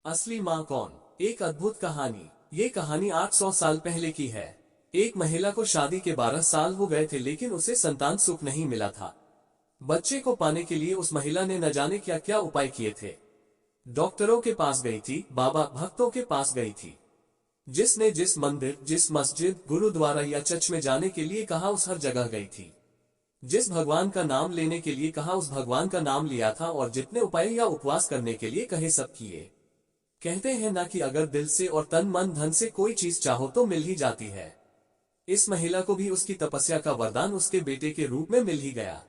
असली माँ कौन? एक अद्भुत कहानी। ये कहानी 800 साल पहले की है। एक महिला को शादी के 12 साल हो गए थे, लेकिन उसे संतान सुख नहीं मिला था। बच्चे को पाने के लिए उस महिला ने न जाने क्या क्या उपाय किए थे। डॉक्टरों के पास गई थी, बाबा भक्तों के पास गई थी। जिसने जिस मंदिर, जिस मस्जिद, गुरुद्वारा या चर्च में जाने के लिए कहा, उस हर जगह गई थी। जिस भगवान का नाम लेने के लिए कहा, उस भगवान का नाम लिया था, और जितने उपाय या उपवास करने के लिए कहे, सब किए। कहते हैं ना कि अगर दिल से और तन मन धन से कोई चीज चाहो तो मिल ही जाती है। इस महिला को भी उसकी तपस्या का वरदान उसके बेटे के रूप में मिल ही गया।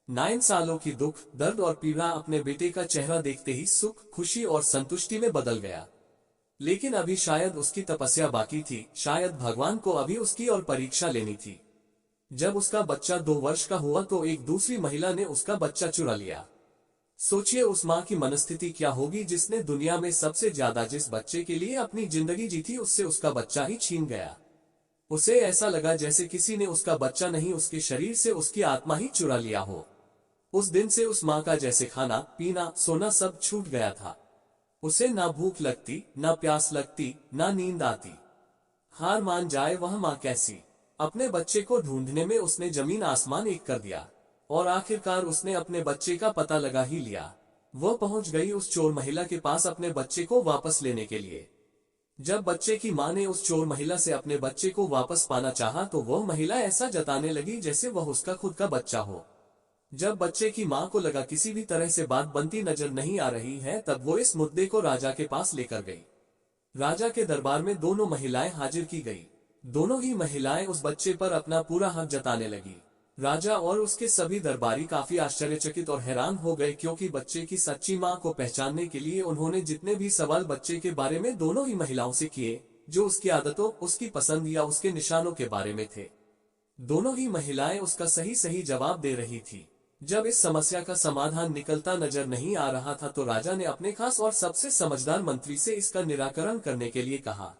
9 सालों की दुख, दर्द और पीड़ा अपने बेटे का चेहरा देखते ही सुख, खुशी और संतुष्टि में बदल गया। लेकिन अभी शायद उसकी तपस्या बाकी थी, शायद भगवान को अभी उसकी और परीक्षा लेनी थी। जब उसका बच्चा 2 वर्ष का हुआ तो एक दूसरी महिला ने उसका बच्चा चुरा लिया। सोचिए उस माँ की मनस्थिति क्या होगी जिसने दुनिया में सबसे ज्यादा जिस बच्चे के लिए अपनी जिंदगी जी थी, उससे उसका बच्चा ही छीन गया। उसे ऐसा लगा जैसे किसी ने उसका बच्चा नहीं, उसके शरीर से उसकी आत्मा ही चुरा लिया हो। उस दिन से उस माँ का जैसे खाना पीना सोना सब छूट गया था। उसे ना भूख लगती, ना प्यास लगती, ना नींद आती। हार मान जाए वह माँ कैसी। अपने बच्चे को ढूंढने में उसने जमीन आसमान एक कर दिया, और आखिरकार उसने अपने बच्चे का पता लगा ही लिया। वह पहुंच गई उस चोर महिला के पास अपने बच्चे को वापस लेने के लिए। जब बच्चे की मां ने उस चोर महिला से अपने बच्चे को वापस पाना चाहा, तो वह महिला ऐसा जताने लगी जैसे वह उसका खुद का बच्चा हो। जब बच्चे की मां को लगा किसी भी तरह से बात बनती नजर नहीं आ रही है, तब वो इस मुद्दे को राजा के पास लेकर गई। राजा के दरबार में दोनों महिलाएं हाजिर की गई। दोनों ही महिलाएं उस बच्चे पर अपना पूरा हक जताने लगी। राजा और उसके सभी दरबारी काफी आश्चर्यचकित और हैरान हो गए, क्योंकि बच्चे की सच्ची मां को पहचानने के लिए उन्होंने जितने भी सवाल बच्चे के बारे में दोनों ही महिलाओं से किए, जो उसकी आदतों, उसकी पसंद या उसके निशानों के बारे में थे, दोनों ही महिलाएं उसका सही सही जवाब दे रही थी। जब इस समस्या का समाधान निकलता नजर नहीं आ रहा था, तो राजा ने अपने खास और सबसे समझदार मंत्री से इसका निराकरण करने के लिए कहा।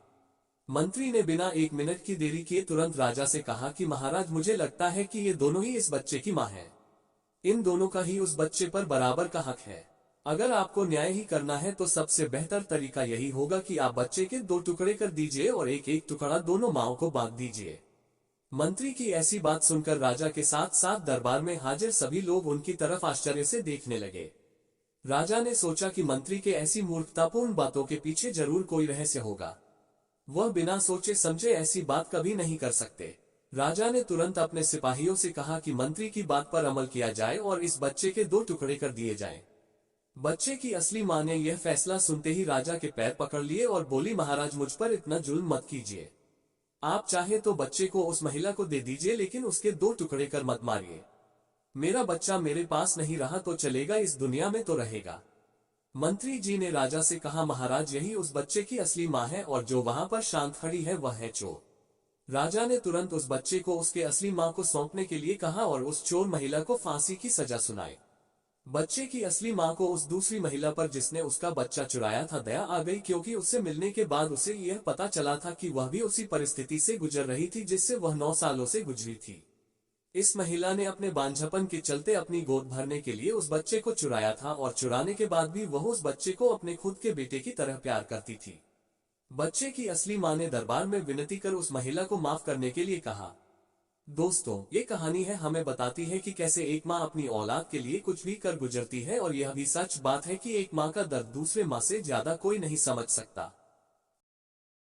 मंत्री ने बिना 1 मिनट की देरी किए तुरंत राजा से कहा कि महाराज, मुझे लगता है कि ये दोनों ही इस बच्चे की मां है। इन दोनों का ही उस बच्चे पर बराबर का हक है। अगर आपको न्याय ही करना है तो सबसे बेहतर तरीका यही होगा कि आप बच्चे के 2 टुकड़े कर दीजिए और एक एक टुकड़ा दोनों माओं को बांट दीजिए। मंत्री की ऐसी बात सुनकर राजा के साथ साथ दरबार में हाजिर सभी लोग उनकी तरफ आश्चर्य से देखने लगे। राजा ने सोचा कि मंत्री के ऐसी मूर्खतापूर्ण बातों के पीछे जरूर कोई रहस्य होगा। वह बिना सोचे समझे ऐसी बात कभी नहीं कर सकते। राजा ने तुरंत अपने सिपाहियों से कहा कि मंत्री की बात पर अमल किया जाए और इस बच्चे के 2 टुकड़े कर दिए जाएं। बच्चे की असली मां ने यह फैसला सुनते ही राजा के पैर पकड़ लिए और बोली, महाराज, मुझ पर इतना जुल्म मत कीजिए। आप चाहे तो बच्चे को उस महिला को दे दीजिए, लेकिन उसके 2 टुकड़े कर मत मारिए। मेरा बच्चा मेरे पास नहीं रहा तो चलेगा, इस दुनिया में तो रहेगा। मंत्री जी ने राजा से कहा, महाराज, यही उस बच्चे की असली मां है, और जो वहां पर शांत खड़ी है वह है चोर। राजा ने तुरंत उस बच्चे को उसके असली मां को सौंपने के लिए कहा और उस चोर महिला को फांसी की सजा सुनाई। बच्चे की असली मां को उस दूसरी महिला पर जिसने उसका बच्चा चुराया था दया आ गई, क्योंकि उससे मिलने के बाद उसे यह पता चला था कि वह भी उसी परिस्थिति से गुजर रही थी जिससे वह 9 सालों से गुजरी थी। इस महिला ने अपने बांझपन के चलते अपनी गोद भरने के लिए उस बच्चे को चुराया था, और चुराने के बाद भी वह उस बच्चे को अपने खुद के बेटे की तरह प्यार करती थी। बच्चे की असली मां ने दरबार में विनती कर उस महिला को माफ करने के लिए कहा। दोस्तों, ये कहानी है हमें बताती है कि कैसे एक माँ अपनी औलाद के लिए कुछ भी कर गुजरती है, और यह भी सच बात है कि एक माँ का दर्द दूसरे माँ से ज्यादा कोई नहीं समझ सकता।